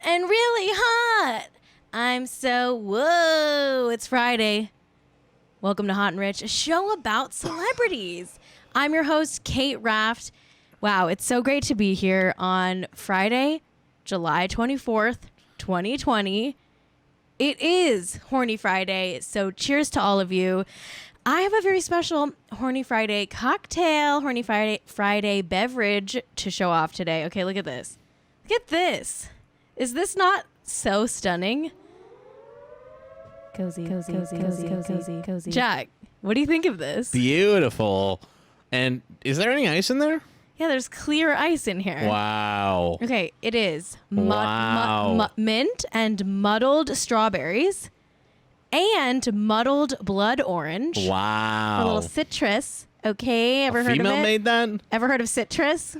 and really hot. I'm so whoa. It's Friday. Welcome to Hot and Rich, a show about celebrities. I'm your host, Cait Raft. Wow, it's so great to be here on Friday, July 24th, 2020. It is Horny Friday, so cheers to all of you. I have a very special Horny Friday cocktail, Horny Friday beverage to show off today. Okay, look at this. Look at this. Is this not so stunning? Cozy. Jack, what do you think of this? Beautiful. And is there any ice in there? Yeah, there's clear ice in here. Wow. Okay, it is Wow. mint and muddled strawberries and muddled blood orange. Wow. A little citrus. Okay, ever heard of it? Female made that? Ever heard of citrus?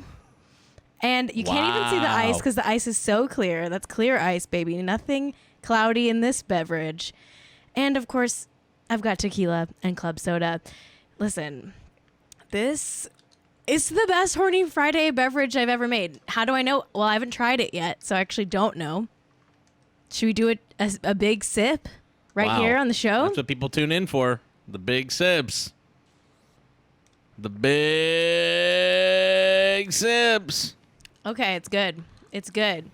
And you can't even see the ice because the ice is so clear. That's clear ice, baby. Nothing cloudy in this beverage. And of course, I've got tequila and club soda. Listen, this is the best Horny Friday beverage I've ever made. How do I know? Well, I haven't tried it yet, so I actually don't know. Should we do a big sip right here on the show? That's what people tune in for. The big sips. The big sips. Okay, it's good. It's good.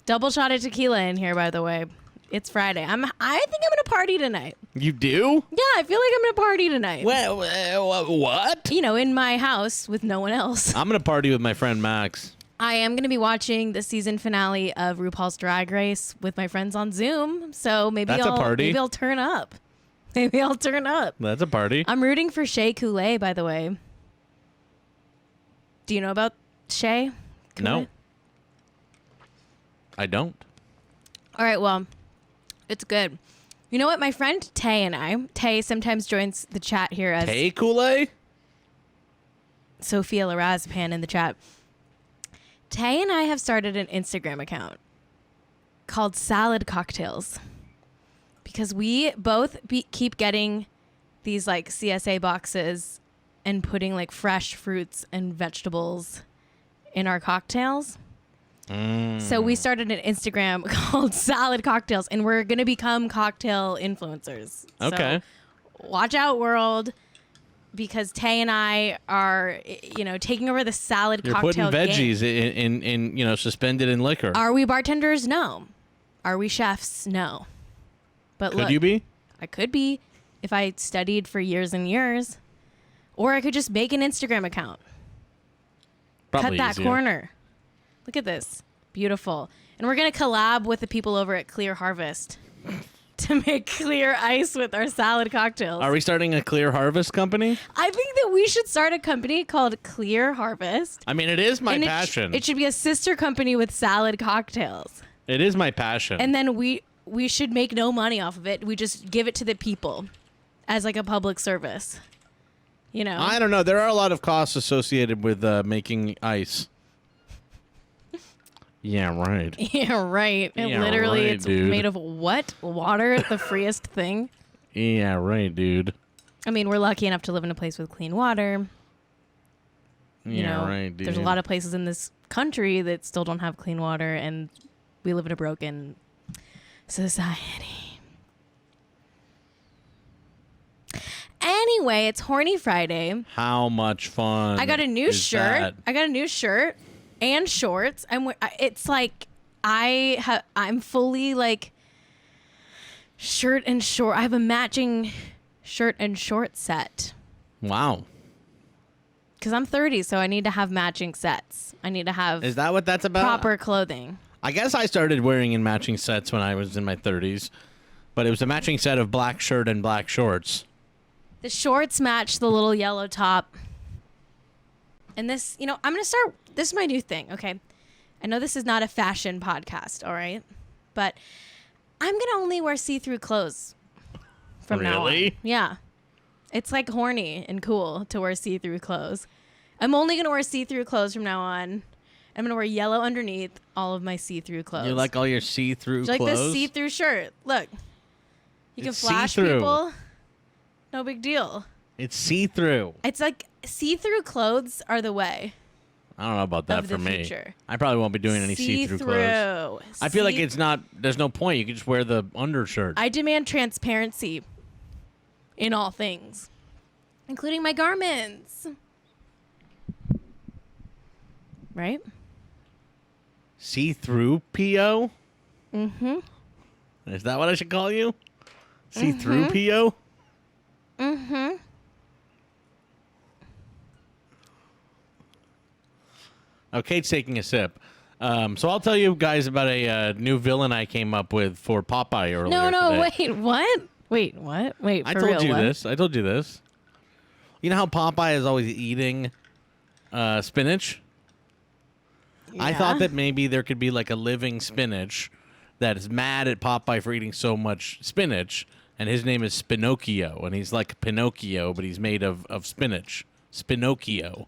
Double shot of tequila in here, by the way. It's Friday. I think I'm gonna party tonight. You do? Yeah, I feel like I'm gonna party tonight. What? You know, in my house with no one else. I'm going to party with my friend Max. I am gonna be watching the season finale of RuPaul's Drag Race with my friends on Zoom. So maybe That's a party. Maybe I'll turn up. Maybe I'll turn up. That's a party. I'm rooting for Shea Coulee, by the way. Do you know about Shea Coulee? No. I don't. All right, well, it's good. You know what? My friend Tay sometimes joins the chat here as Hey, Kool-Aid? Sophia Larazpan in the chat. Tay and I have started an Instagram account called Salad Cocktails because we both keep getting these like CSA boxes and putting like fresh fruits and vegetables in our cocktails. So we started an Instagram called Salad Cocktails, and we're going to become cocktail influencers. Okay. So watch out, world, because Tay and I are, taking over the salad You're cocktail putting veggies game. in suspended in liquor. Are we bartenders? No. Are we chefs? No. But Could look, you be? I could be if I studied for years and years. Or I could just make an Instagram account. Probably Cut that easier. corner. Look at this. Beautiful. And we're going to collab with the people over at Clear Harvest to make clear ice with our salad cocktails. Are we starting a Clear Harvest company? I think that we should start a company called Clear Harvest. I mean, it is my And passion. It should be a sister company with salad cocktails. It is my passion. And then we should make no money off of it. We just give it to the people as like a public service. You know? I don't know. There are a lot of costs associated with making ice. Yeah, right. Yeah, right. Yeah, Literally, right, it's dude. made of what? Water, the freest thing. Yeah, right, dude. I mean, we're lucky enough to live in a place with clean water. Yeah, right, dude. There's a lot of places in this country that still don't have clean water, and we live in a broken society. Anyway, it's Horny Friday. How much fun? I got a new is shirt. that? I got a new shirt and shorts. It's like I'm fully like shirt and short. I have a matching shirt and short set. Wow. Because I'm 30, so I need to have matching sets. I need to have Is that what that's about? proper clothing. I guess I started wearing in matching sets when I was in my 30s, but it was a matching set of black shirt and black shorts. The shorts match the little yellow top. And this, I'm going to start. This is my new thing, okay? I know this is not a fashion podcast, all right? But I'm going to only wear see-through clothes from now on. Really? Yeah. It's like horny and cool to wear see-through clothes. I'm only going to wear see-through clothes from now on. I'm going to wear yellow underneath all of my see-through clothes. You like all your see-through Do you clothes? like this see-through shirt? Look. You can It's flash see-through. people. No big deal. It's see-through. It's like see-through clothes are the way. I don't know about that of for the me. future. I probably won't be doing any see-through clothes. I feel like it's not. There's no point. You can just wear the undershirt. I demand transparency in all things, including my garments. Right? See-through PO? Mm-hmm. Is that what I should call you? See-through PO? Mm-hmm. Oh, Kate's taking a sip. So I'll tell you guys about a new villain I came up with for Popeye earlier today. Wait, what? Wait, what? Wait, for I told real, you what? this. I told you this. You know how Popeye is always eating spinach? I thought that maybe there could be like a living spinach that is mad at Popeye for eating so much spinach, and his name is Spinocchio, and he's like Pinocchio, but he's made of spinach. Spinocchio.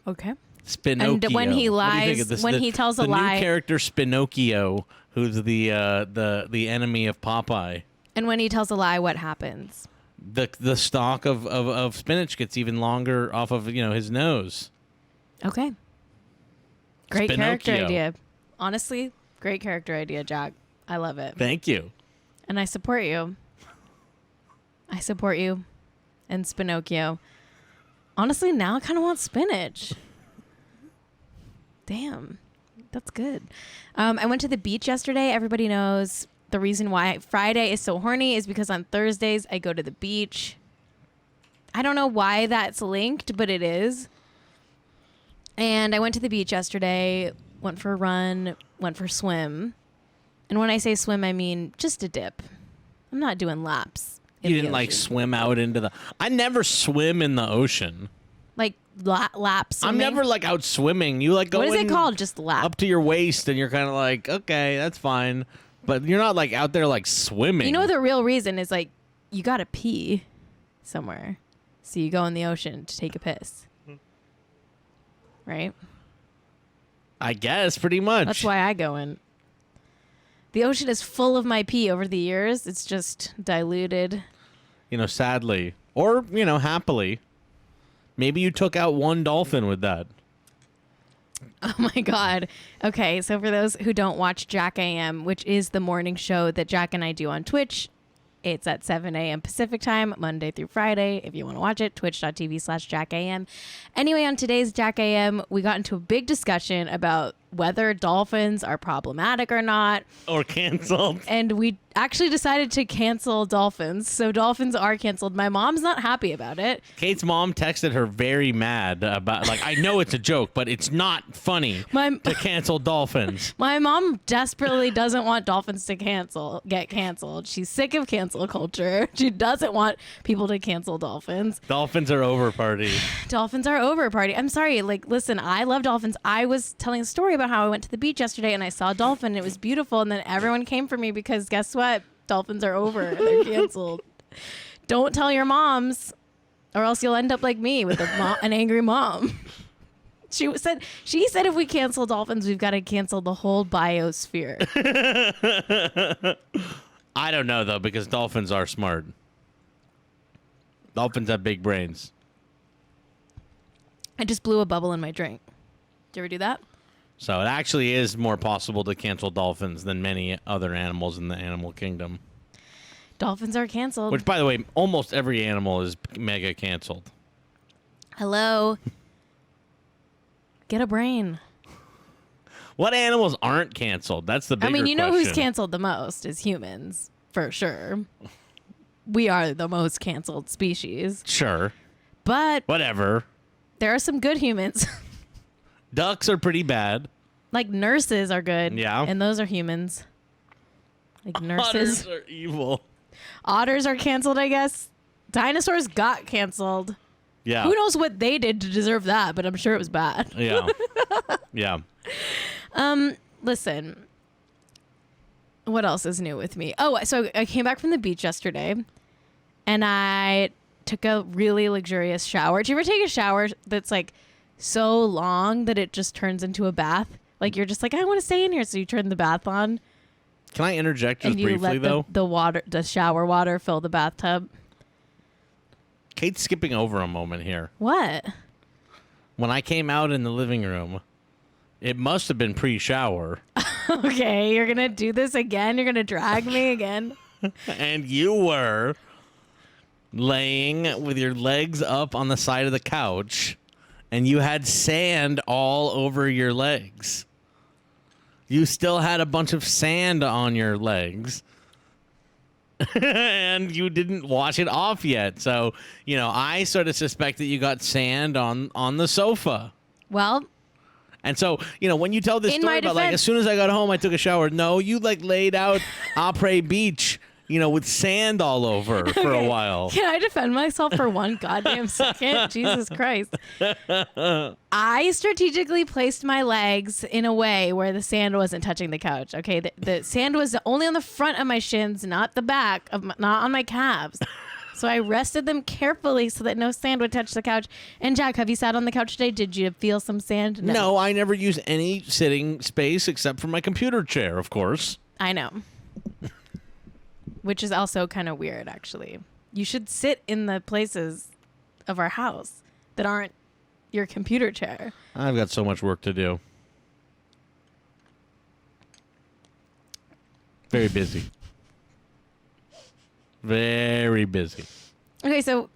Okay. Spinocchio. And when he What do you think of lies, this? when he tells a the lie, new character Spinocchio, who's the enemy of Popeye. and when he tells a lie, what happens? The stalk of spinach gets even longer off of his nose. Okay. Great character Spinocchio. idea. Honestly, great character idea, Jack. I love it. Thank you. And I support you. I support you and Spinocchio. Honestly, now I kind of want spinach. Damn. That's good. I went to the beach yesterday. Everybody knows the reason why Friday is so horny is because on Thursdays I go to the beach. I don't know why that's linked, but it is. And I went to the beach yesterday, went for a run, went for a swim. And when I say swim, I mean just a dip. I'm not doing laps. You didn't like swim out into the... I never swim in the ocean. Like laps. I'm never like out swimming. You like go What is it called? Just lap. up to your waist and you're kind of like, okay, that's fine. But you're not like out there like swimming. You know the real reason is like you got to pee somewhere. So you go in the ocean to take a piss. Right? I guess pretty much. That's why I go in. The ocean is full of my pee over the years. It's just diluted. Sadly. Or, happily. Maybe you took out one dolphin with that. Oh my God. Okay, so for those who don't watch Jack AM, which is the morning show that Jack and I do on Twitch, it's at 7 a.m. Pacific time, Monday through Friday. If you want to watch it, twitch.tv/JackAM. Anyway, on today's Jack AM, we got into a big discussion about whether dolphins are problematic or not. Or canceled. And we actually decided to cancel dolphins. So dolphins are canceled. My mom's not happy about it. Kate's mom texted her very mad about, like, I know it's a joke, but it's not funny to cancel dolphins. My mom desperately doesn't want dolphins to get canceled. She's sick of cancel culture. She doesn't want people to cancel dolphins. Dolphins are over, party. Dolphins are over, party. I'm sorry. Like, listen, I love dolphins. I was telling a story about how I went to the beach yesterday and I saw a dolphin. And it was beautiful. And then everyone came for me because guess what? Dolphins are over. They're canceled. Don't tell your moms or else you'll end up like me with an angry mom. She said if we cancel dolphins, we've got to cancel the whole biosphere. I don't know, though, because dolphins are smart. Dolphins have big brains. I just blew a bubble in my drink. Did you ever do that? So it actually is more possible to cancel dolphins than many other animals in the animal kingdom. Dolphins are canceled. Which, by the way, almost every animal is mega canceled. Hello. Get a brain. What animals aren't canceled? That's the bigger question. Know who's canceled the most is humans, for sure. We are the most canceled species. Sure. But whatever. There are some good humans. Ducks are pretty bad. Like nurses are good. Yeah. And those are humans. Like nurses. Otters are evil. Otters are canceled, I guess. Dinosaurs got canceled. Yeah. Who knows what they did to deserve that, but I'm sure it was bad. Yeah. Yeah. Listen. What else is new with me? Oh, so I came back from the beach yesterday and I took a really luxurious shower. Do you ever take a shower that's like so long that it just turns into a bath? Like you're just like, I want to stay in here. So you turn the bath on. Can I interject just and you briefly, let though? the shower water fill the bathtub. Kate's skipping over a moment here. What? When I came out in the living room, it must have been pre-shower. Okay, you're going to do this again? You're going to drag me again? And you were laying with your legs up on the side of the couch, and you had sand all over your legs. You still had a bunch of sand on your legs. And you didn't wash it off yet. So, I sort of suspect that you got sand on the sofa. Well, and so, when you tell this In story my about, like, defense- as soon as I got home, I took a shower. No, you, like, laid out Après Beach, with sand all over for a while. can I defend myself for one goddamn second? Jesus Christ. I strategically placed my legs in a way where the sand wasn't touching the couch. Okay, the sand was only on the front of my shins, not the back, not on my calves. So I rested them carefully so that no sand would touch the couch. And Jack, have you sat on the couch today? Did you feel some sand? No, I never use any sitting space except for my computer chair, of course. I know. Which is also kind of weird, actually. You should sit in the places of our house that aren't your computer chair. I've got so much work to do. Very busy. Very busy. Okay, so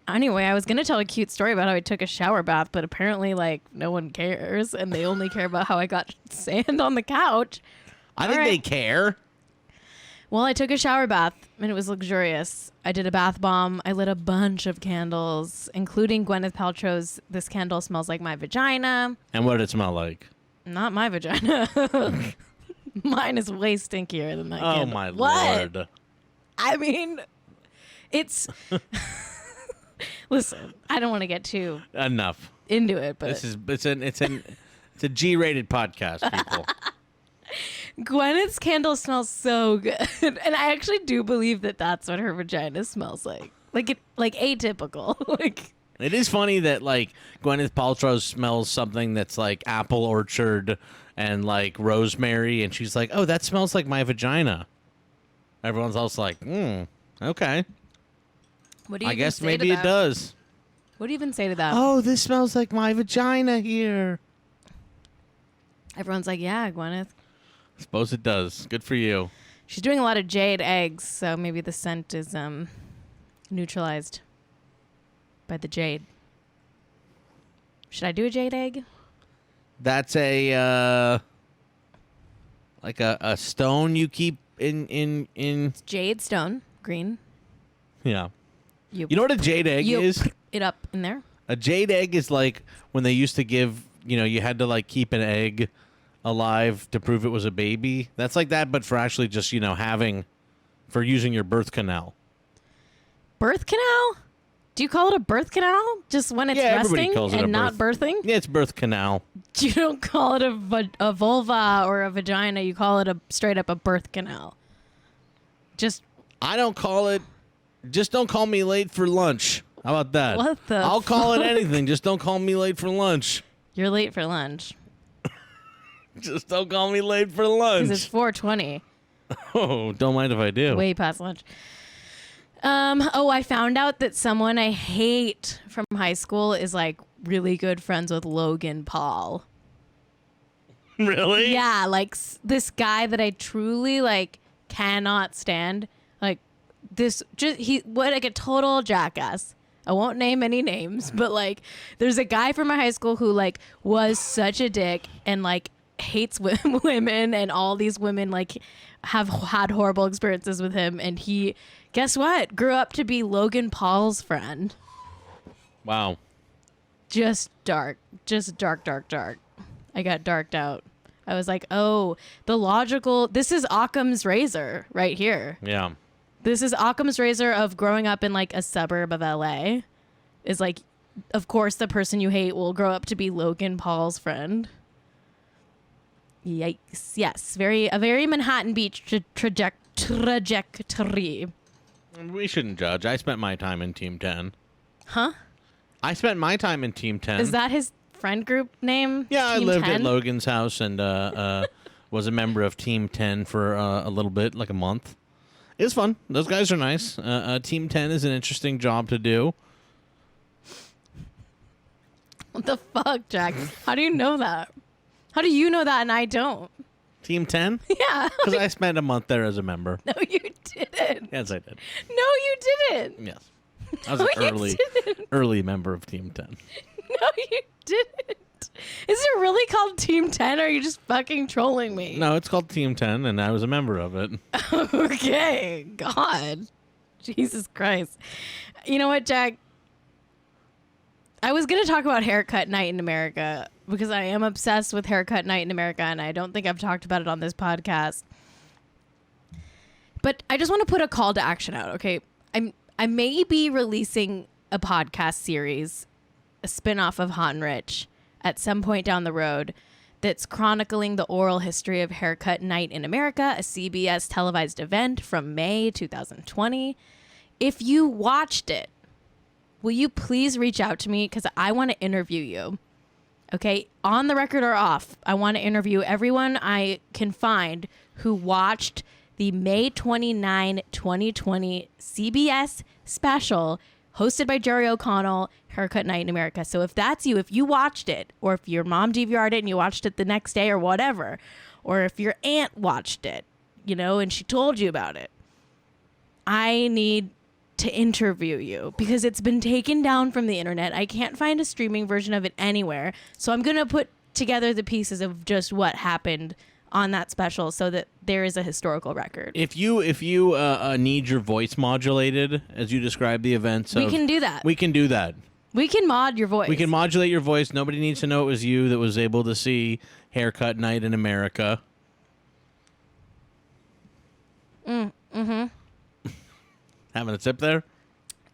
anyway, I was going to tell a cute story about how I took a shower bath, but apparently, like, no one cares, and they only care about how I got sand on the couch. I think they care. Well, I took a shower bath, and it was luxurious. I did a bath bomb. I lit a bunch of candles, including Gwyneth Paltrow's This Candle Smells Like My Vagina. And what did it smell like? Not my vagina. Mine is way stinkier than that candle. Oh, my What? Lord. I mean, it's... Listen, I don't want to get too Enough. into it, but... It's a G-rated podcast, people. Gwyneth's candle smells so good. And I actually do believe that that's what her vagina smells like. Like atypical. Like... It is funny that, like, Gwyneth Paltrow smells something that's like apple orchard and like rosemary, and she's like, "Oh, that smells like my vagina." Everyone's else like, okay. What do you I even guess say maybe to it that? does. What do you even say to that? Oh, this smells like my vagina here. Everyone's like, yeah, Gwyneth. Suppose it does. Good for you. She's doing a lot of Jade eggs, so maybe the scent is neutralized by the Jade. Should I do a Jade egg? That's a like a stone you keep in It's jade stone, green. yeah. You You know what a jade egg you is? it up in there. A jade egg is like when they used to give, you had to like keep an egg alive to prove it was a baby. That's like that, but for actually just, for using your birth canal. Birth canal? Do you call it a birth canal just when it's Yeah, everybody resting calls it and a not birthing? Yeah, it's birth canal. You don't call it a vulva or a vagina. You call it straight up a birth canal. Just I don't call it, just don't call me late for lunch. How about that? What the I'll call it anything. Just don't call me late for lunch. you're late for lunch Just don't call me late for lunch. because it's 4:20. Oh, don't mind if I do. Way past lunch. I found out that someone I hate from high school is like really good friends with Logan Paul. Really? Yeah, like this guy that I truly like cannot stand. Like like a total jackass. I won't name any names, but like there's a guy from my high school who like was such a dick and like hates women, and all these women like have had horrible experiences with him, and he, guess what, grew up to be Logan Paul's friend. Wow. Just dark. I got darked out. I was like, oh, this is Occam's razor right here. Yeah. This is Occam's razor of growing up in like a suburb of LA. Is like, of course, the person you hate will grow up to be Logan Paul's friend. Yikes. Yes. A very Manhattan Beach trajectory. We shouldn't judge. I spent my time in Team 10. Huh? I spent my time in Team 10. Is that his friend group name? Yeah, Team I lived 10? at Logan's house and was a member of Team 10 for a little bit, like a month. It was fun. Those guys are nice. Team 10 is an interesting job to do. What the fuck, Jack? How do you know that? How do you know that and I don't? Team 10? Yeah. Because I spent a month there as a member. No, you didn't. Yes, I did. No, you didn't. Yes. I was No, an you didn't. early member of Team 10. No, you didn't. Is it really called Team 10 or are you just fucking trolling me? No, it's called Team 10, and I was a member of it. Okay. God. Jesus Christ. You know what, Jack? I was going to talk about Haircut Night in America because I am obsessed with Haircut Night in America, and I don't think I've talked about it on this podcast. But I just want to put a call to action out, okay? I may be releasing a podcast series, a spinoff of Hot and Rich, at some point down the road that's chronicling the oral history of Haircut Night in America, a CBS televised event from May 2020. If you watched it, will you please reach out to me because I want to interview you. Okay, on the record or off, I want to interview everyone I can find who watched the May 29, 2020 CBS special hosted by Jerry O'Connell, Haircut Night in America. So if that's you, if you watched it, or if your mom DVR'd it and you watched it the next day or whatever, or if your aunt watched it, you know, and she told you about it, I need to interview you because it's been taken down from the internet. I can't find a streaming version of it anywhere. So I'm going to put together the pieces of just what happened on that special so that there is a historical record. If you need your voice modulated as you describe the events, We can do that. We can do that. We can mod your voice. We can modulate your voice. Nobody needs to know it was you that was able to see Haircut Night in America. Mm-hmm. Having a sip there?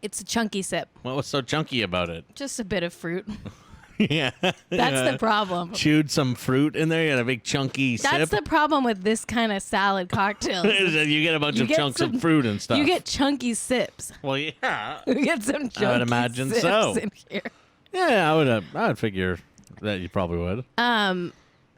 It's a chunky sip. What was so chunky about it? Just a bit of fruit. Yeah. That's the problem. Chewed some fruit in there. You had a big chunky sip. That's the problem with this kind of salad cocktail. You get a bunch of chunks of fruit and stuff. You get chunky sips. Well, yeah. You get some chunky I would imagine sips so. in here. Yeah, I would figure that you probably would.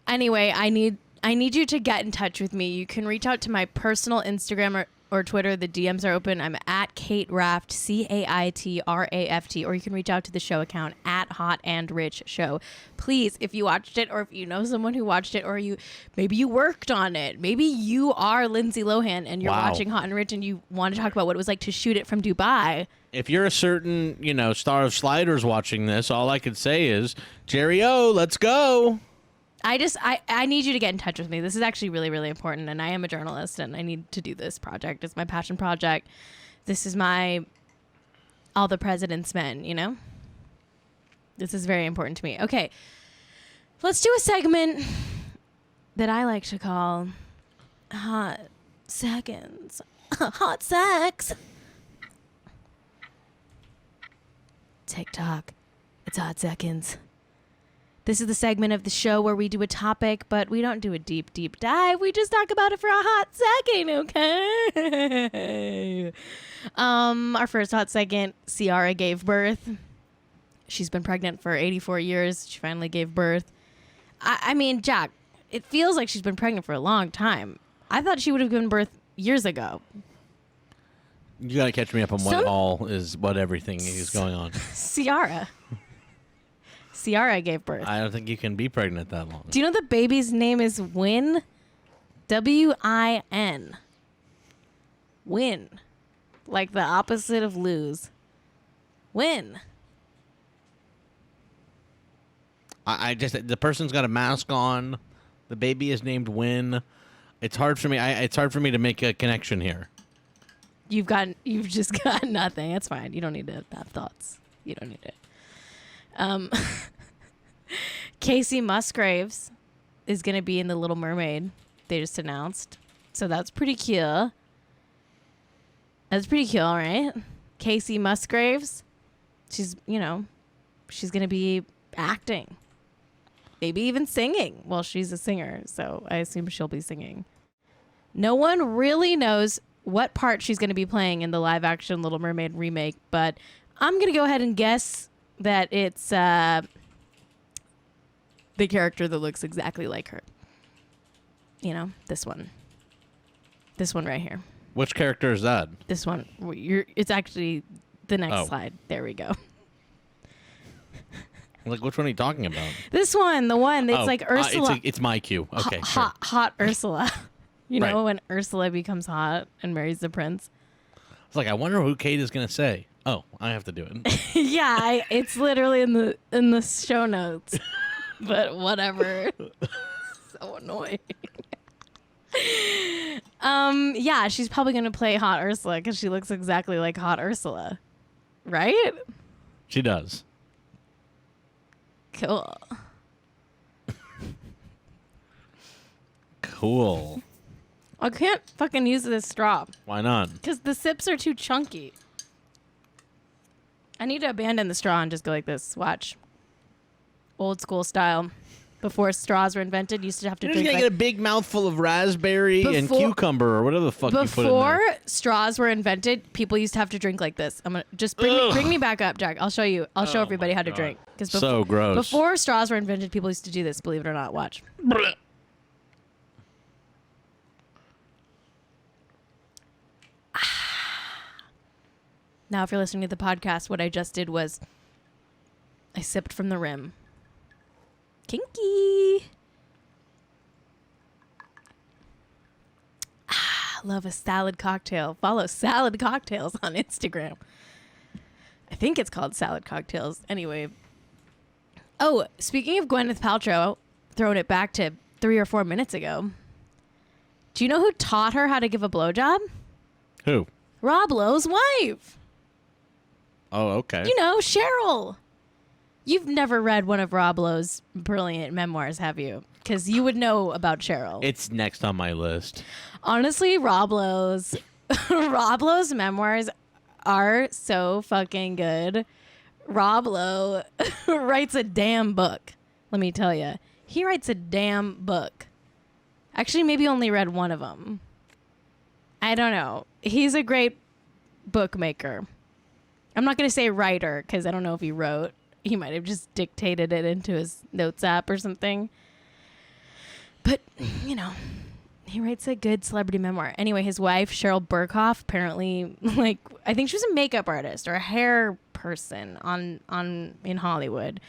Anyway, I need you to get in touch with me. You can reach out to my personal Instagram or Twitter. The DMs are open. I'm at Cait Raft, CAITRAFT, or you can reach out to the show account at Hot and Rich Show. Please, if you watched it, or if you know someone who watched it, or maybe you worked on it, maybe you are Lindsay Lohan and you're watching Hot and Rich and you want to talk about what it was like to shoot it from Dubai. If you're a certain, star of sliders watching this, all I could say is, Jerry O, let's go. I need you to get in touch with me. This is actually really, really important, and I am a journalist, and I need to do this project. It's my passion project. This is my All the President's Men, This is very important to me. Okay, let's do a segment that I like to call Hot Seconds. Hot Sex. TikTok. It's Hot Seconds. This is the segment of the show where we do a topic, but we don't do a deep, deep dive. We just talk about it for a hot second, okay? Our first hot second, Ciara gave birth. She's been pregnant for 84 years. She finally gave birth. I mean, Jack, it feels like she's been pregnant for a long time. I thought she would have given birth years ago. You got to catch me up on what everything is going on. Ciara gave birth. I don't think you can be pregnant that long. Do you know the baby's name is Win? W-I-N. Win. Like the opposite of lose. Win. The person's got a mask on. The baby is named Win. It's hard for me. It's hard for me to make a connection here. You've just got nothing. It's fine. You don't need to have thoughts. You don't need it. Casey Musgraves is going to be in The Little Mermaid. They just announced. So that's pretty cute. That's pretty cool, right? Casey Musgraves. She's going to be acting. Maybe even singing. Well, she's a singer, so I assume she'll be singing. No one really knows what part she's going to be playing in the live action Little Mermaid remake, but I'm going to go ahead and guess that it's the character that looks exactly like her. This one. This one right here. Which character is that? This one. It's actually the next slide. There we go. Like, which one are you talking about? This one, the one that's like Ursula. It's my cue. Okay, sure. Hot Ursula. You know, Right. when Ursula becomes hot and marries the prince. It's like, I wonder who Cait is going to say. Oh, I have to do it. Yeah, it's literally in the show notes. But whatever. So annoying. Yeah, she's probably going to play hot Ursula because she looks exactly like hot Ursula. Right? She does. Cool. Cool. I can't fucking use this straw Why not? because the sips are too chunky. I need to abandon the straw and just go like this. Watch. Old school style. Before straws were invented, you used to have to You're drink just like... going to get a big mouthful of raspberry and cucumber or whatever the fuck you put in Before there. straws were invented, people used to have to drink like this. I'm gonna just bring me back up, Jack. I'll show you. I'll show everybody how to drink. So gross. Before straws were invented, people used to do this. Believe it or not, watch. Now, if you're listening to the podcast, what I just did was I sipped from the rim. Kinky. Love a salad cocktail. Follow Salad Cocktails on Instagram. I think it's called Salad Cocktails. Anyway. Oh, speaking of Gwyneth Paltrow, throwing it back to 3 or 4 minutes ago. Do you know who taught her how to give a blowjob? Who? Rob Lowe's wife. Oh, okay. You know, Cheryl. You've never read one of Rob Lowe's brilliant memoirs, have you? Because you would know about Cheryl. It's next on my list. Honestly, Rob Lowe's memoirs are so fucking good. Rob Lowe writes a damn book. Let me tell you. He writes a damn book. Actually, maybe only read one of them. I don't know. He's a great bookmaker. I'm not going to say writer because I don't know if he wrote. He might have just dictated it into his notes app or something. But, you know, he writes a good celebrity memoir. Anyway, his wife, Cheryl Burkhoff, apparently, like, I think she was a makeup artist or a hair person in Hollywood.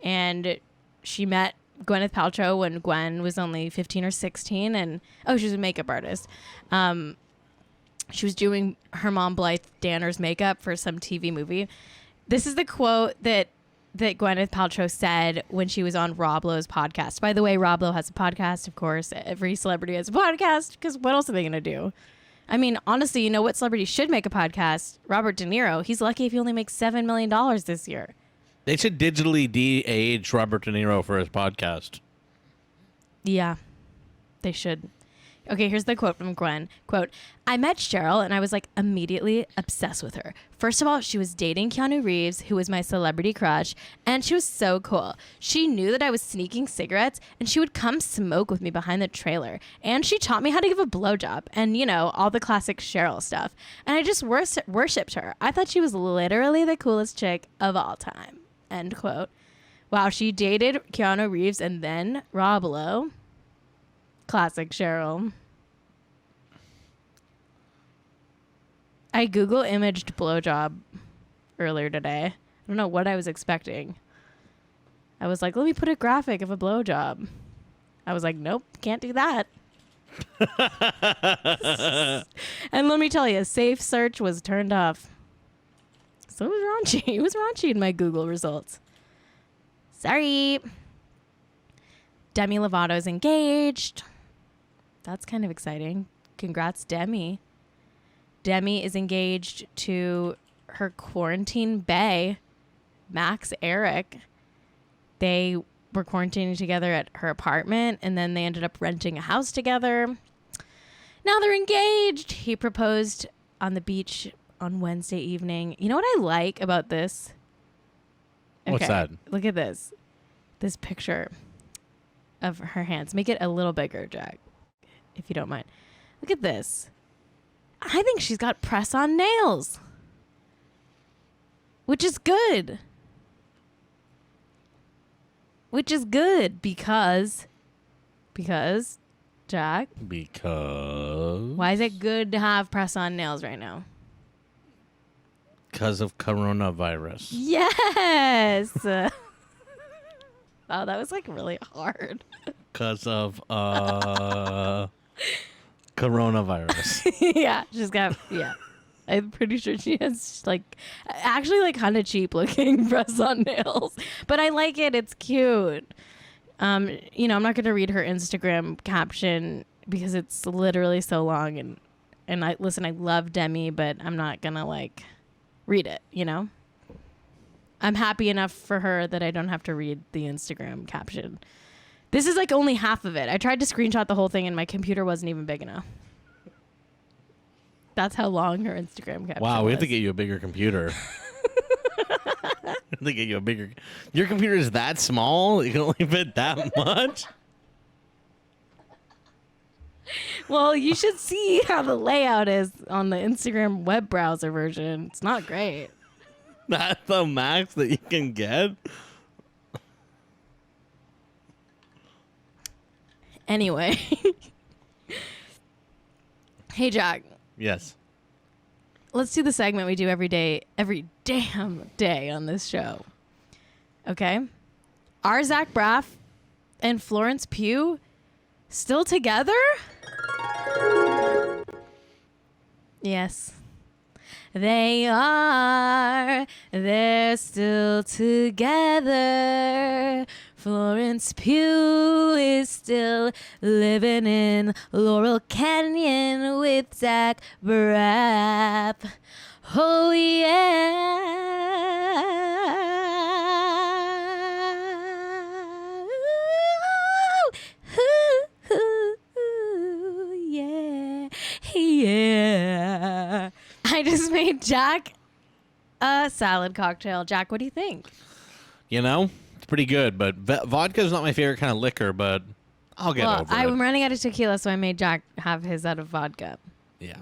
And she met Gwyneth Paltrow when Gwen was only 15 or 16. And, she was a makeup artist. She was doing her mom, Blythe Danner's makeup for some TV movie. This is the quote that Gwyneth Paltrow said when she was on Rob Lowe's podcast. By the way, Rob Lowe has a podcast, of course. Every celebrity has a podcast because what else are they going to do? I mean, honestly, you know what celebrity should make a podcast? Robert De Niro. He's lucky if he only makes $7 million this year. They should digitally de-age Robert De Niro for his podcast. Yeah, they should. Okay, here's the quote from Gwen. Quote, I met Cheryl and I was like immediately obsessed with her. First of all, she was dating Keanu Reeves, who was my celebrity crush, and she was so cool. She knew that I was sneaking cigarettes and she would come smoke with me behind the trailer. And she taught me how to give a blowjob and, you know, all the classic Cheryl stuff. And I just worshipped her. I thought she was literally the coolest chick of all time. End quote. Wow, she dated Keanu Reeves and then Rob Lowe. Classic Cheryl. I Google imaged blowjob earlier today. I don't know what I was expecting. I was like, let me put a graphic of a blowjob. I was like, nope, can't do that. And let me tell you, safe search was turned off. So it was raunchy. It was raunchy in my Google results. Sorry. Demi Lovato's engaged. That's kind of exciting. Congrats, Demi. Demi is engaged to her quarantine bae, Max Eric. They were quarantining together at her apartment, and then they ended up renting a house together. Now they're engaged. He proposed on the beach on Wednesday evening. You know what I like about this? What's that? Look at this. This picture of her hands. Make it a little bigger, Jack, if you don't mind. Look at this. I think she's got press-on nails, which is good. Which is good because, Jack. Because. Why is it good to have press-on nails right now? Because of coronavirus. Yes. Wow, that was like really hard. Because of coronavirus. Yeah, she's got, yeah. I'm pretty sure she has like actually like kind of cheap looking press on nails, but I like it. It's cute. You know, I'm not going to read her Instagram caption because it's literally so long and I listen, I love Demi, but I'm not going to like read it, you know? I'm happy enough for her that I don't have to read the Instagram caption. This is like only half of it. I tried to screenshot the whole thing and my computer wasn't even big enough. That's how long her Instagram caption Wow, we have was. to get you a bigger computer. We have to get you a bigger. Your computer is that small? You can only fit that much? Well, you should see how the layout is on the Instagram web browser version. It's not great. That's the max that you can get? Anyway. Hey, Jack. Yes. Let's do the segment we do every damn day on this show. Okay? Are Zach Braff and Florence Pugh still together? Yes. They are. They're still together. Florence Pugh is still living in Laurel Canyon with Zach Braff. Oh, yeah. Yeah. I just made Jack a salad cocktail. Jack, what do you think? You know, it's pretty good, but vodka is not my favorite kind of liquor, but I'll get over it. I'm running out of tequila, so I made Jack have his out of vodka. Yeah.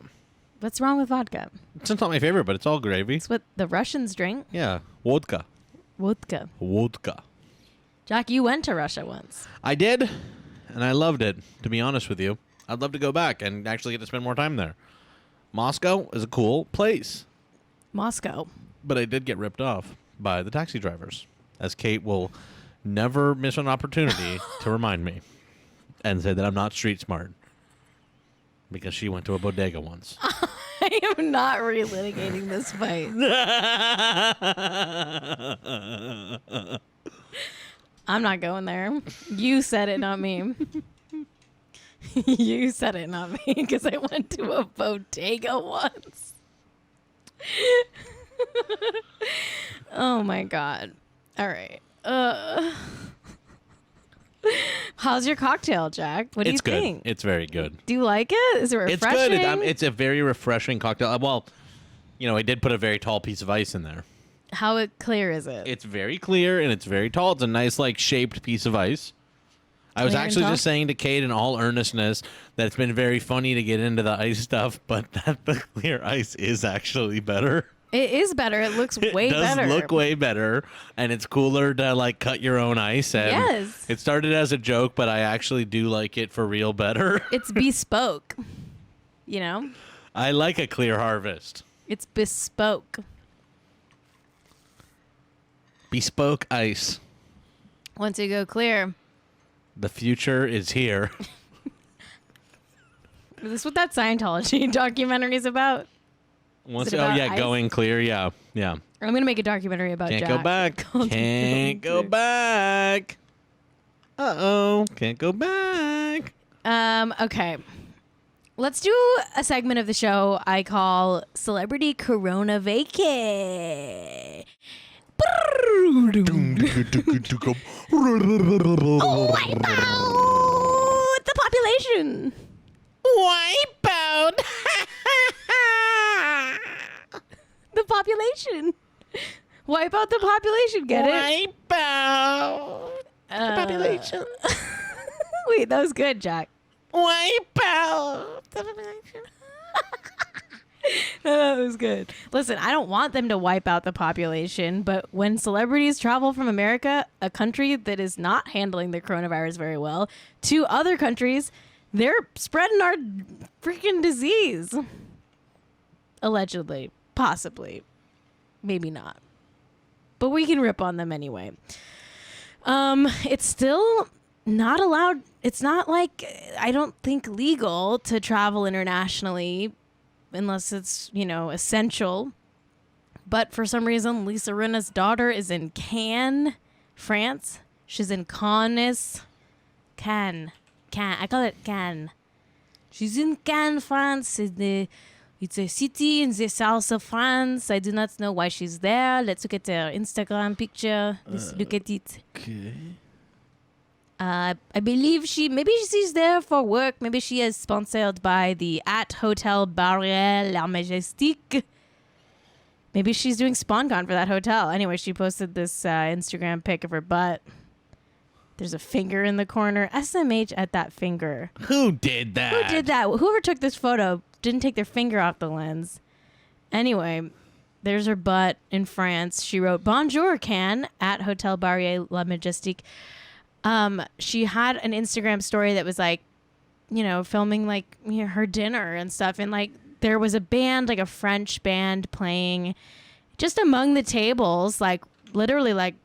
What's wrong with vodka? It's not my favorite, but it's all gravy. It's what the Russians drink. Yeah. Vodka. Vodka. Vodka. Jack, you went to Russia once. I did, and I loved it, to be honest with you. I'd love to go back and actually get to spend more time there. Moscow is a cool place. Moscow. But I did get ripped off by the taxi drivers, as Cait will never miss an opportunity to remind me and say that I'm not street smart because she went to a bodega once. I am not relitigating this fight. I'm not going there. You said it, not me. You said it, not me, because I went to a bodega once. Oh my God. All right. How's your cocktail, Jack? What do you think? It's very good. Do you like it? Is it refreshing? It's good. It's a very refreshing cocktail. Well, you know, I did put a very tall piece of ice in there. How clear is it? It's very clear and it's very tall. It's a nice, like, shaped piece of ice. I was Clear and actually tall? just saying to Cait in all earnestness that it's been very funny to get into the ice stuff, but that the clear ice is actually better. It is better. It looks way It does better. look way better, and it's cooler to, like, cut your own ice. And Yes. It started as a joke, but I actually do like it for real better. It's bespoke. You know? I like a clear harvest. It's bespoke. Bespoke ice. Once you go clear. The future is here. Is this what that Scientology documentary is about? Once, it about ice? going clear. Yeah. I'm going to make a documentary about Can't Jack. go back. Can't go back. Uh-oh. Can't go back. Okay. Let's do a segment of the show I call Celebrity Corona Vacay. Wipe out the population. Wipe out. The population. Wipe out the population. Get it? Wipe out the population. Wait, that was good, Jack. Wipe out the population. That was good. Listen, I don't want them to wipe out the population, but when celebrities travel from America, a country that is not handling the coronavirus very well, to other countries, they're spreading our freaking disease. Allegedly. Possibly. Maybe not. But we can rip on them anyway. It's still not allowed. It's not like, I don't think, legal to travel internationally unless it's, essential. But for some reason, Lisa Rinna's daughter is in Cannes, France. She's in Cannes. Cannes. I call it Cannes. She's in Cannes, France. It's a city in the south of France. I do not know why she's there. Let's look at her Instagram picture. Let's look at it. Okay. I believe maybe she's there for work. Maybe she is sponsored by the Hotel Barrière La Majestique. Maybe she's doing SpawnCon for that hotel. Anyway, she posted this Instagram pic of her butt. There's a finger in the corner. SMH at that finger. Who did that? Who did that? Whoever took this photo didn't take their finger off the lens. Anyway, there's her butt in France. She wrote, "Bonjour, Cannes," at Hotel Barrière La Majestique. She had an Instagram story that was like, filming like her dinner and stuff. And like, there was a band, like a French band playing just among the tables, like literally like,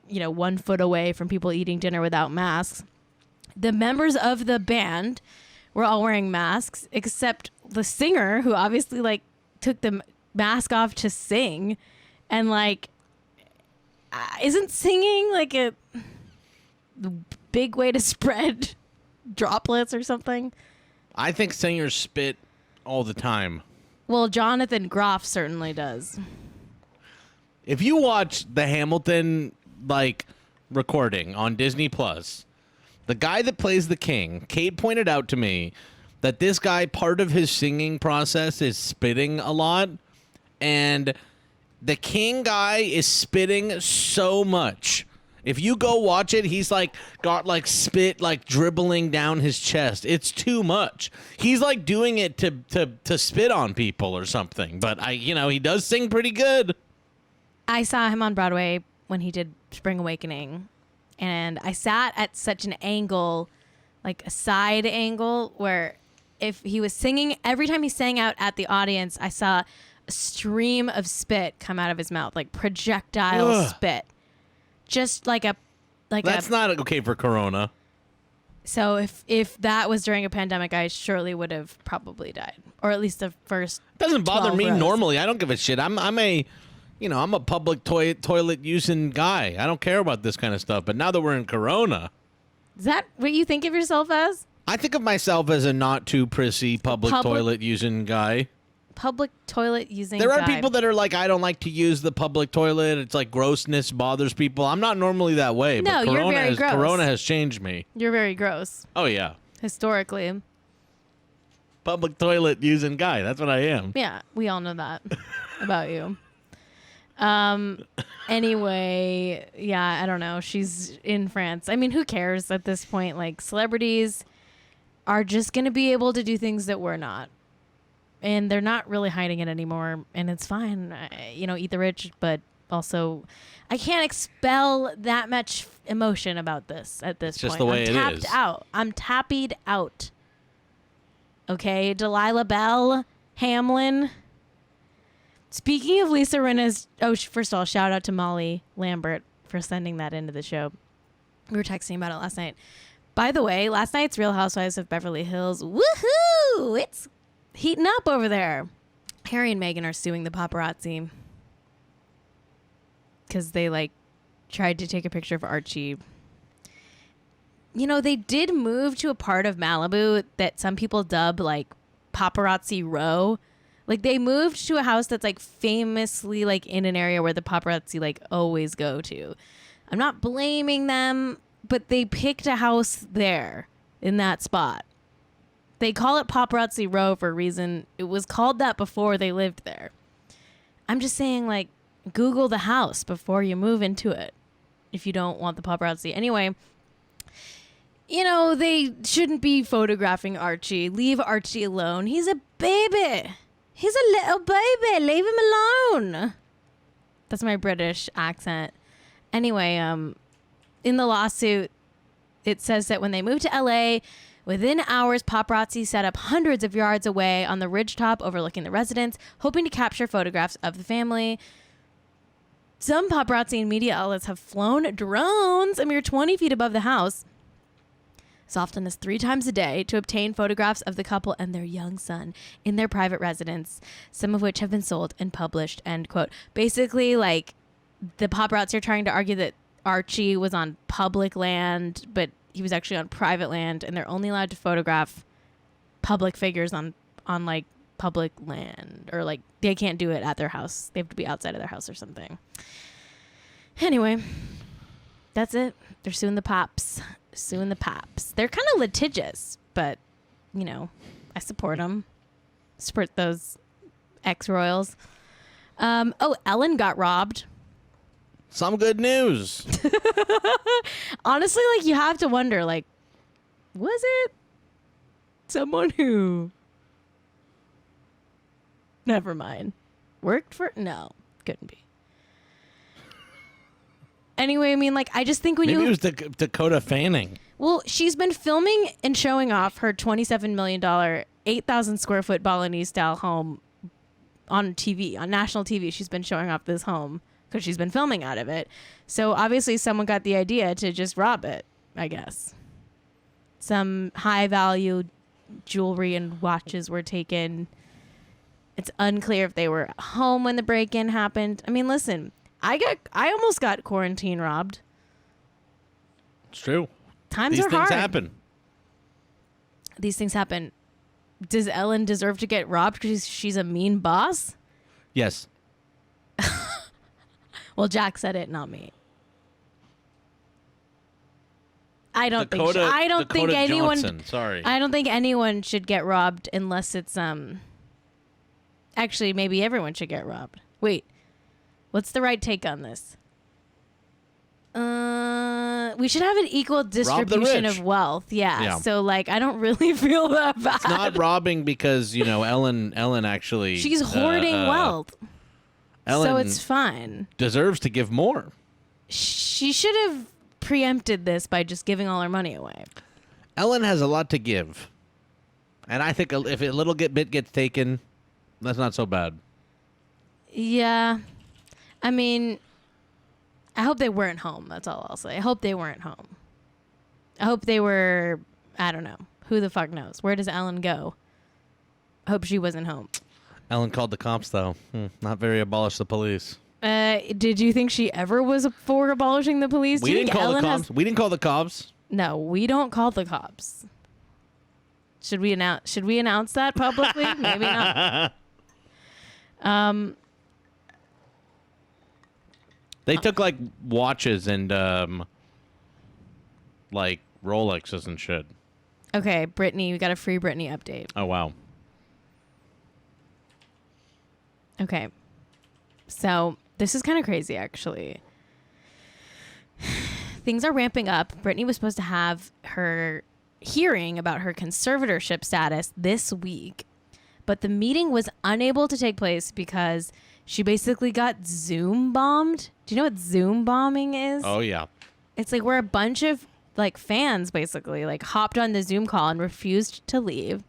1 foot away from people eating dinner without masks. The members of the band were all wearing masks, except the singer, who obviously like took the mask off to sing, and like isn't singing like a big way to spread droplets or something. I think singers spit all the time. Well, Jonathan Groff certainly does. If you watch the Hamilton like recording on Disney Plus, the guy that plays the king, Cait pointed out to me that this guy, part of his singing process is spitting a lot, and the king guy is spitting so much. If you go watch it, he's like got like spit like dribbling down his chest. It's too much. He's like doing it to spit on people or something. But he does sing pretty good. I saw him on Broadway when he did Spring Awakening, and I sat at such an angle, like a side angle, where if he was singing, every time he sang out at the audience, I saw a stream of spit come out of his mouth, like projectile spit. Just like That's not okay for Corona. So if that was during a pandemic, I surely would have probably died, or at least the first. Doesn't bother 12 me rows. normally. I don't give a shit. I'm a public toilet using guy. I don't care about this kind of stuff. But now that we're in Corona, Is that what you think of yourself as? I think of myself as a not too prissy public toilet using guy. Public toilet using There are guy. people that are like, I don't like to use the public toilet. It's like grossness bothers people. I'm not normally that way. No, but you're very gross. Corona has changed me. You're very gross. Oh, yeah. Historically. Public toilet using guy. That's what I am. Yeah, we all know that about you. Anyway, yeah, I don't know. She's in France. I mean, who cares at this point? Like, celebrities are just going to be able to do things that we're not. And they're not really hiding it anymore. And it's fine. Eat the rich. But also, I can't expel that much emotion about this at this It's point. just the way it is. I'm tapped out. I'm tappied out. Okay, Delilah Bell, Hamlin. Speaking of Lisa Rinna's... first of all, shout out to Molly Lambert for sending that into the show. We were texting about it last night. By the way, last night's Real Housewives of Beverly Hills, woohoo! It's heating up over there. Harry and Meghan are suing the paparazzi because they, tried to take a picture of Archie. They did move to a part of Malibu that some people dub, Paparazzi Row. They moved to a house that's famously in an area where the paparazzi always go to. I'm not blaming them, but they picked a house there in that spot. They call it Paparazzi Row for a reason. It was called that before they lived there. I'm just saying, Google the house before you move into it if you don't want the paparazzi. Anyway, they shouldn't be photographing Archie. Leave Archie alone. He's a baby. He's a little baby. Leave him alone. That's my British accent. Anyway, in the lawsuit, it says that when they moved to LA, within hours, paparazzi set up hundreds of yards away on the ridgetop overlooking the residence, hoping to capture photographs of the family. Some paparazzi and media outlets have flown drones a mere 20 feet above the house, as often as 3 times a day, to obtain photographs of the couple and their young son in their private residence, some of which have been sold and published, end quote. Basically, like, the paparazzi are trying to argue that Archie was on public land, but he was actually on private land, and they're only allowed to photograph public figures on like public land, or like they can't do it at their house. They have to be outside of their house or something. Anyway, that's it. They're suing the pops. They're kind of litigious, but you know, I support them. Support those ex-royals. Ellen got robbed. Some good news. Honestly, like, you have to wonder, like, was it someone who, never mind, worked for, no, couldn't be. Anyway, I mean, like, I just think when Maybe it was Dakota Fanning. Well, she's been filming and showing off her $27 million, 8,000 square foot Balinese style home on TV, on national TV. She's been showing off this home because she's been filming out of it. So obviously someone got the idea to just rob it, I guess. Some high value jewelry and watches were taken. It's unclear if they were home when the break-in happened. I mean, listen, I almost got quarantine robbed. It's true. Times are hard. These things happen. Does Ellen deserve to get robbed because she's a mean boss? Yes. Well, Jack said it, not me. I don't think anyone. Johnson, sorry. I don't think anyone should get robbed unless it's Actually, maybe everyone should get robbed. Wait, what's the right take on this? We should have an equal distribution of wealth. Yeah. So, like, I don't really feel that bad. It's not robbing because, you know, Ellen actually... She's hoarding wealth. Ellen so it's fine. Deserves to give more. She should have preempted this by just giving all her money away. Ellen has a lot to give. And I think if a little bit gets taken, that's not so bad. Yeah. I mean... I hope they weren't home. That's all I'll say. I hope they weren't home. I hope they were, I don't know. Who the fuck knows? Where does Ellen go? I hope she wasn't home. Ellen called the cops, though. Not very abolish the police. Did you think she ever was for abolishing the police? We didn't call the cops. We didn't call the cops. No, we don't call the cops. Should we announce that publicly? Maybe not. They took, like, watches and, like, Rolexes and shit. Okay, Britney, we got a free Britney update. Oh, wow. Okay. So, this is kind of crazy, actually. Things are ramping up. Britney was supposed to have her hearing about her conservatorship status this week, but the meeting was unable to take place because she basically got Zoom bombed. Do you know what Zoom bombing is? Oh, yeah. It's like where a bunch of like fans basically like hopped on the Zoom call and refused to leave.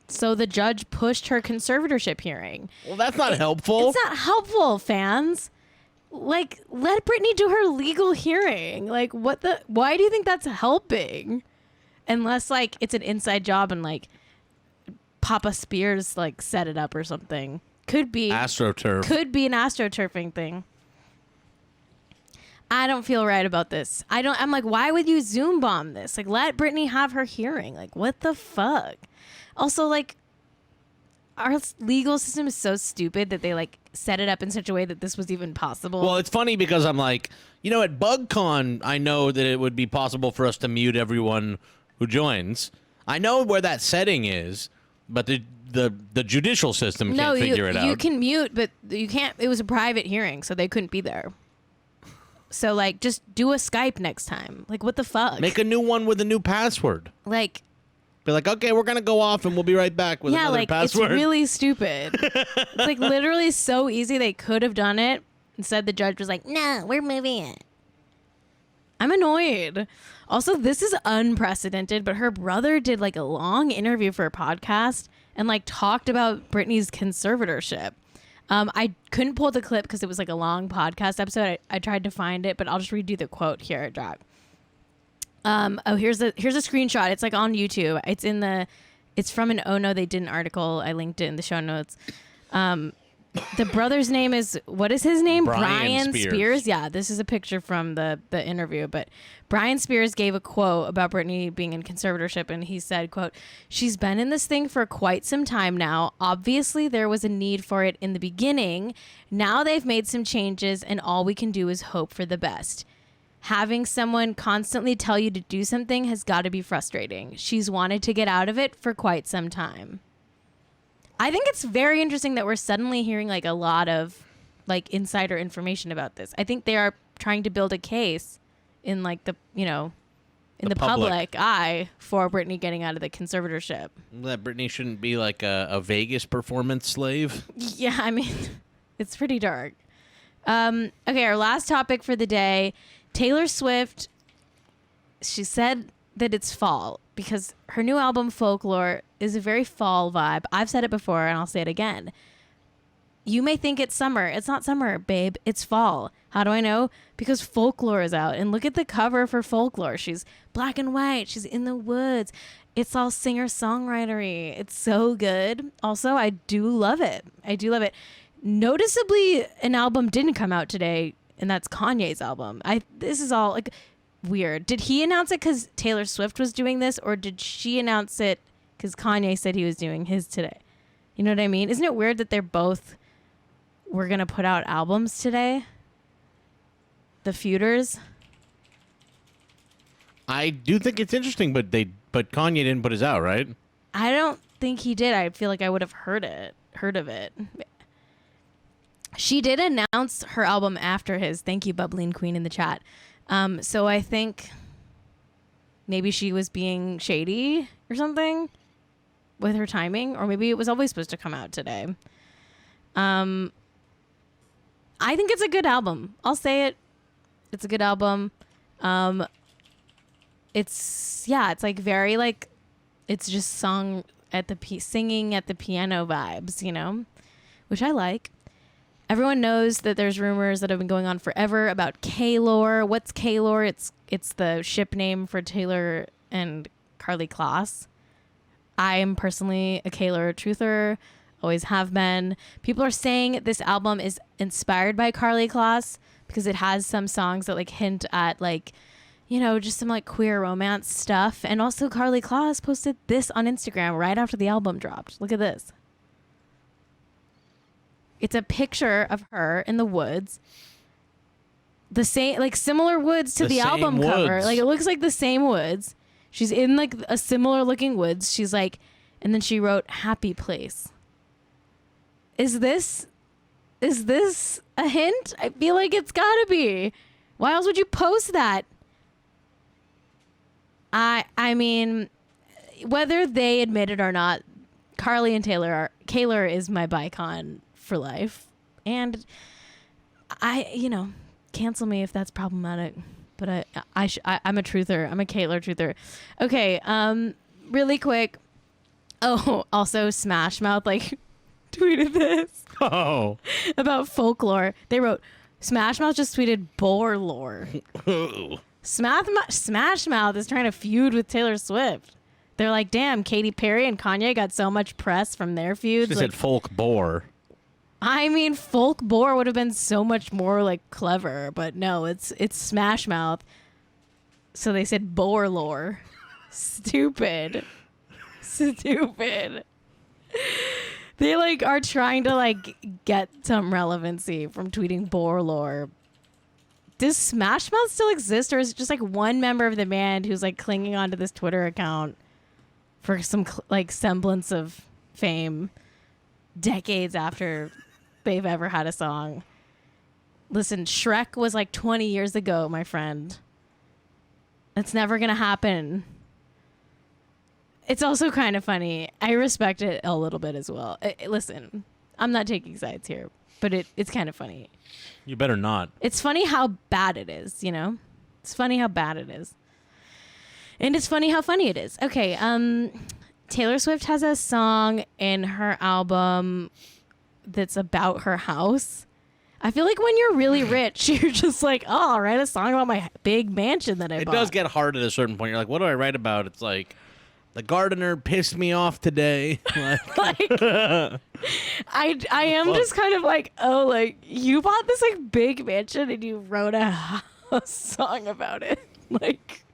So the judge pushed her conservatorship hearing. Well, that's not helpful. It's not helpful, fans. Like, let Britney do her legal hearing. Like, why do you think that's helping? Unless, like, it's an inside job and, like, Papa Spears, like, set it up or something. Could be. AstroTurf. Could be an AstroTurfing thing. I don't feel right about this. I'm like, why would you Zoom bomb this? Like, let Britney have her hearing. Like, what the fuck? Also, like, our legal system is so stupid that they, like, set it up in such a way that this was even possible. Well, it's funny because I'm like, you know, at BugCon, I know that it would be possible for us to mute everyone who joins. I know where that setting is, but the judicial system can't figure it out. You can mute, but you can't. It was a private hearing, so they couldn't be there. So, like, just do a Skype next time. Like, what the fuck? Make a new one with a new password. Like, be like, okay, we're going to go off and we'll be right back with another password. It's really stupid. It's, like, literally so easy. They could have done it. Instead, the judge was like, no, we're moving it. I'm annoyed. Also, this is unprecedented, but her brother did, like, a long interview for a podcast and, like, talked about Britney's conservatorship. I couldn't pull the clip because it was like a long podcast episode. I tried to find it, but I'll just read you the quote here, Jack. Here's a screenshot. It's like on YouTube. It's from an Oh No They Didn't article. I linked it in the show notes. The brother's name is, what is his name? Brian Spears. Yeah, this is a picture from the interview. But Brian Spears gave a quote about Britney being in conservatorship, and he said, quote, "She's been in this thing for quite some time now. Obviously, there was a need for it in the beginning. Now they've made some changes, and all we can do is hope for the best. Having someone constantly tell you to do something has got to be frustrating. She's wanted to get out of it for quite some time." I think it's very interesting that we're suddenly hearing like a lot of like insider information about this. I think they are trying to build a case in like the public eye for Britney getting out of the conservatorship. That Britney shouldn't be like a Vegas performance slave. Yeah, I mean, it's pretty dark. Okay, our last topic for the day. Taylor Swift, she said that it's fall because her new album Folklore is a very fall vibe. I've said it before and I'll say it again. You may think it's summer. It's not summer, babe. It's fall. How do I know? Because Folklore is out. And look at the cover for Folklore. She's black and white. She's in the woods. It's all singer-songwritery. It's so good. Also, I do love it. Noticeably, an album didn't come out today, and that's Kanye's album. This is all like weird. Did he announce it because Taylor Swift was doing this, or did she announce it because Kanye said he was doing his today? You know what I mean? Isn't it weird that they're both were gonna put out albums today? The feuders. I do think it's interesting, but Kanye didn't put his out, right? I don't think he did. I feel like I would have heard of it. She did announce her album after his. Thank you, Bubbling Queen, in the chat. So I think maybe she was being shady or something with her timing, or maybe it was always supposed to come out today. I think it's a good album. I'll say it. It's a good album. It's like very like, it's just singing at the piano vibes, you know, which I like. Everyone knows that there's rumors that have been going on forever about K-Lore. What's K-Lore? It's the ship name for Taylor and Karlie Kloss. I am personally a K-Lore truther, always have been. People are saying this album is inspired by Karlie Kloss because it has some songs that like hint at like, you know, just some like queer romance stuff. And also Karlie Kloss posted this on Instagram right after the album dropped. Look at this. It's a picture of her in the woods. The same, like similar woods to the album cover. Like it looks like the same woods. She's in like a similar looking woods. She's like, and then she wrote "Happy Place." Is this a hint? I feel like it's gotta be. Why else would you post that? I mean, whether they admit it or not, Karlie and Taylor is my bicon for life, and cancel me if that's problematic, but I'm a truther. I'm a Taylor truther. Okay, really quick. Oh, also Smash Mouth like tweeted this about Folklore. They wrote, Smash Mouth just tweeted Borelore. Smash Mouth is trying to feud with Taylor Swift. They're like, damn, Katy Perry and Kanye got so much press from their feuds. She said folk bore. I mean, folk bore would have been so much more like clever, but no, it's Smash Mouth. So they said Borelore. Stupid. They like are trying to like get some relevancy from tweeting Borelore. Does Smash Mouth still exist, or is it just like one member of the band who's like clinging onto this Twitter account for some like semblance of fame decades after they've ever had a song? Listen, Shrek was like 20 years ago, my friend. That's never gonna happen. It's also kind of funny. I respect it a little bit as well. Listen, I'm not taking sides here, but it's kind of funny. You better not. It's funny how bad it is, you know? It's funny how bad it is. And it's funny how funny it is. Okay, Taylor Swift has a song in her album that's about her house. I feel like when you're really rich, you're just like, oh, I'll write a song about my big mansion that I bought. It does get hard at a certain point. You're like, what do I write about? It's like, the gardener pissed me off today. I am just kind of like, oh, like, you bought this like big mansion and you wrote a song about it. Like,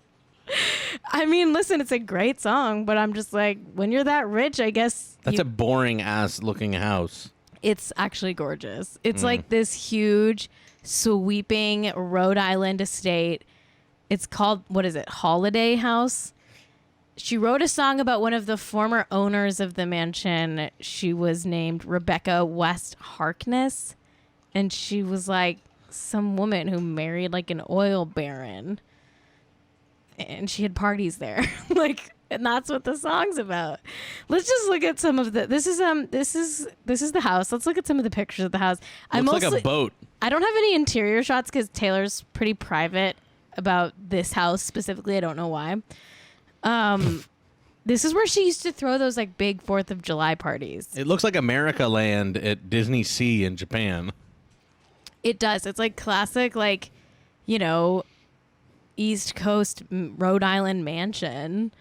I mean, listen, it's a great song, but I'm just like, when you're that rich, I guess that's a boring ass looking house. It's actually gorgeous. It's like this huge, sweeping Rhode Island estate. It's called, what is it, Holiday House? She wrote a song about one of the former owners of the mansion. She was named Rebecca West Harkness. And she was like some woman who married like an oil baron. And she had parties there. Like, and that's what the song's about. Let's just look at some of the. This is the house. Let's look at some of the pictures of the house. Looks like a boat. I don't have any interior shots because Taylor's pretty private about this house specifically. I don't know why. This is where she used to throw those like big 4th of July parties. It looks like America Land at Disney Sea in Japan. It does. It's like classic, like, you know, East Coast Rhode Island mansion.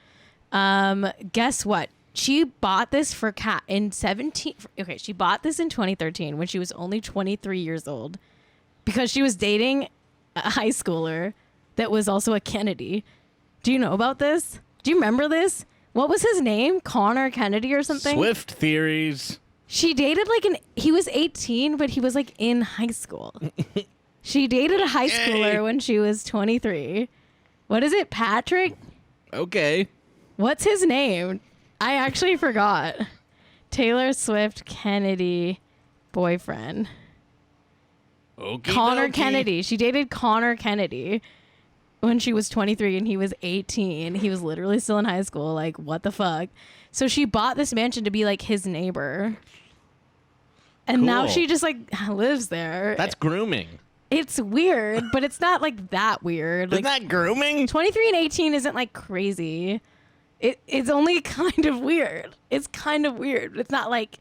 Guess what? She bought this for she bought this in 2013 when she was only 23 years old because she was dating a high schooler that was also a Kennedy. Do you know about this? Do you remember this? What was his name? Connor Kennedy or something? Swift theories. She dated he was 18, but he was like in high school. She dated a high schooler when she was 23. What is it? Patrick? Okay. What's his name? I actually forgot. Taylor Swift Kennedy boyfriend. Okay. Connor Kennedy. She dated Connor Kennedy when she was 23 and he was 18. He was literally still in high school. Like, what the fuck? So she bought this mansion to be like his neighbor. And now she just like lives there. That's grooming. It's weird, but it's not like that weird. Isn't Like that grooming? 23 and 18 isn't like crazy. It's only kind of weird. It's kind of weird. It's not like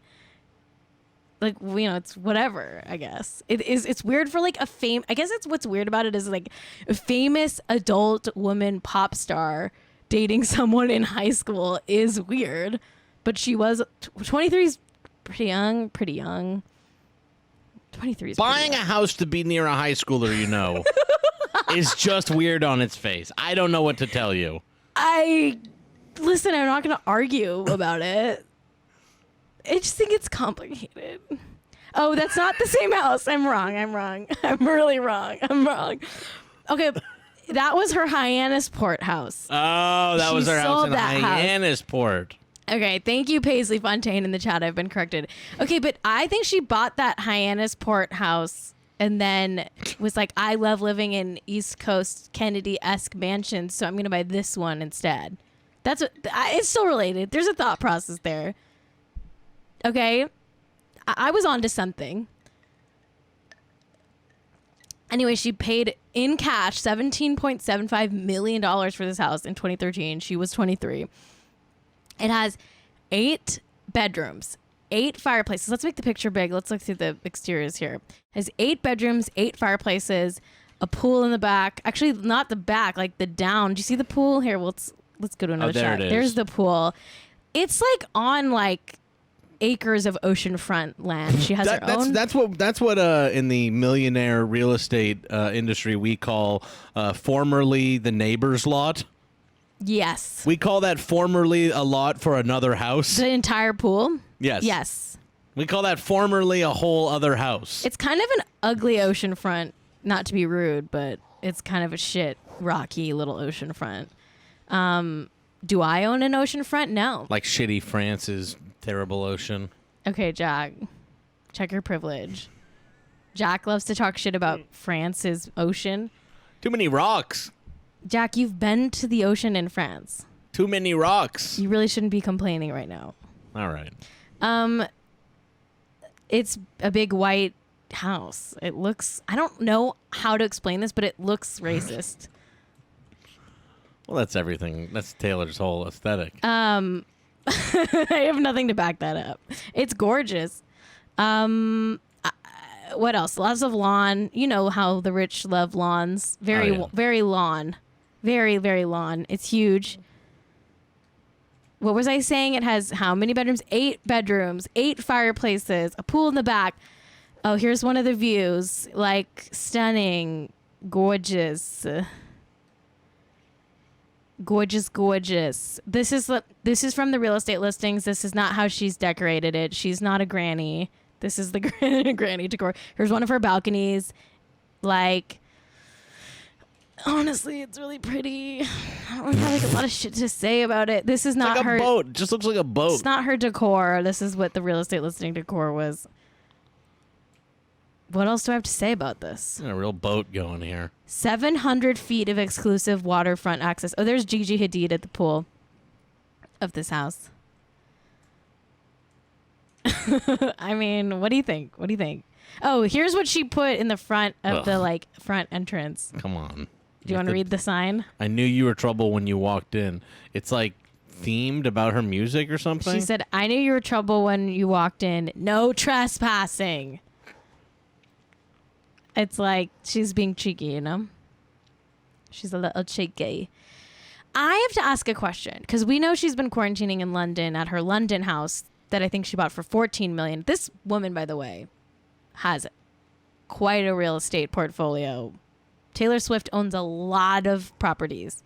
you know, it's whatever, I guess. It's weird for like I guess it's what's weird about it is like a famous adult woman pop star dating someone in high school is weird. But she was 23 is pretty young. 23 is Buying a house to be near a high schooler, you know, is just weird on its face. I don't know what to tell you. Listen, I'm not going to argue about it. I just think it's complicated. Oh, that's not the same house. I'm wrong. I'm really wrong. Okay, that was her Hyannisport house. Oh, that was her house in Hyannisport. Okay, thank you, Paisley Fontaine in the chat. I've been corrected. Okay, but I think she bought that Hyannisport house and then was like, I love living in East Coast Kennedy-esque mansions, so I'm going to buy this one instead. That's what it's still related. There's a thought process there. Okay, I was onto something. Anyway, she paid in cash $17.75 million for this house in 2013. She was 23. It has 8 bedrooms, 8 fireplaces. Let's make the picture big. Let's look through the exteriors here. It has 8 bedrooms, 8 fireplaces, a pool in the back. Actually, not the back, like the down. Do you see the pool? Here, let's go to another shot. There's the pool. It's like on like acres of oceanfront land. She has her own. That's what in the millionaire real estate industry we call formerly the neighbor's lot. Yes. We call that formerly a lot for another house. The entire pool? Yes. Yes. We call that formerly a whole other house. It's kind of an ugly oceanfront, not to be rude, but it's kind of a shit, rocky little oceanfront. Do I own an oceanfront? No. Like shitty France's terrible ocean. Okay, Jack. Check your privilege. Jack loves to talk shit about France's ocean. Too many rocks. Jack, you've been to the ocean in France. Too many rocks. You really shouldn't be complaining right now. All right. It's a big white house. It looks, I don't know how to explain this, but it looks racist. Well, that's everything. That's Taylor's whole aesthetic. I have nothing to back that up. It's gorgeous. What else? Lots of lawn. You know how the rich love lawns. Very lawn. Very, very lawn. It's huge. What was I saying? It has how many bedrooms? 8 bedrooms, 8 fireplaces, a pool in the back. Oh, here's one of the views. Like, stunning. Gorgeous. Gorgeous. This is from the real estate listings. This is not how she's decorated it. She's not a granny. This is the granny decor. Here's one of her balconies. Like, honestly, it's really pretty. I don't have like a lot of shit to say about it. This is not her boat. It just looks like a boat. It's not her decor. This is what the real estate listing decor was. What else do I have to say about this? A real boat going here. 700 feet of exclusive waterfront access. Oh, there's Gigi Hadid at the pool of this house. I mean, what do you think? Oh, here's what she put in the front of the front entrance. Come on. Do you want to read the sign? I knew you were trouble when you walked in. It's like themed about her music or something. She said, I knew you were trouble when you walked in. No trespassing. It's like she's being cheeky, you know? She's a little cheeky. I have to ask a question because we know she's been quarantining in London at her London house that I think she bought for $14 million. This woman, by the way, has quite a real estate portfolio. Taylor Swift owns a lot of properties,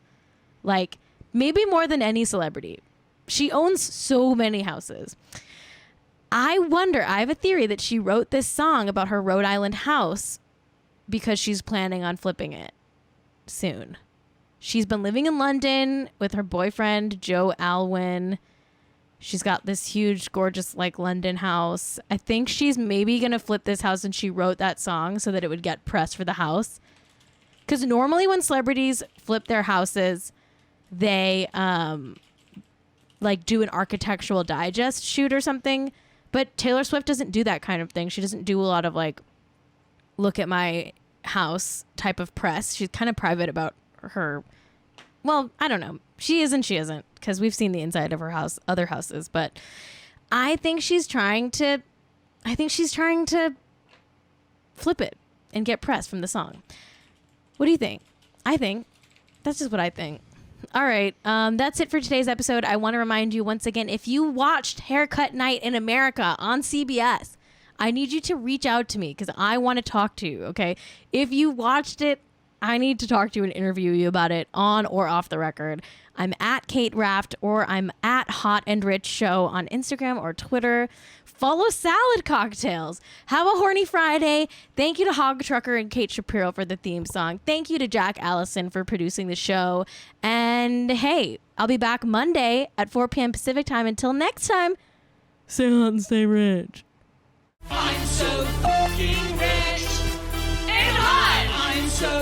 like maybe more than any celebrity. She owns so many houses. I wonder, I have a theory that she wrote this song about her Rhode Island house because she's planning on flipping it soon. She's been living in London with her boyfriend, Joe Alwyn. She's got this huge, gorgeous, like, London house. I think she's maybe going to flip this house, and she wrote that song so that it would get press for the house. Because normally when celebrities flip their houses, they, do an architectural digest shoot or something. But Taylor Swift doesn't do that kind of thing. She doesn't do a lot of, like, look at my house type of press. She's kind of private about her. Well, I don't know. She is and she isn't, because we've seen the inside of her house, other houses. But I think she's trying to flip it and get press from the song. What do you think? I think that's just what I think. All right. That's it for today's episode. I want to remind you once again, if you watched Haircut Night in America on CBS, I need you to reach out to me because I want to talk to you. Okay. If you watched it, I need to talk to you and interview you about it on or off the record. I'm at Cait Raft, or I'm at Hot and Rich Show on Instagram or Twitter. Follow Salad Cocktails. Have a horny Friday. Thank you to Hog Trucker and Kate Shapiro for the theme song. Thank you to Jack Allison for producing the show. And hey, I'll be back Monday at 4 p.m. Pacific time. Until next time, stay hot and stay rich. I'm so fucking rich and hot. I'm so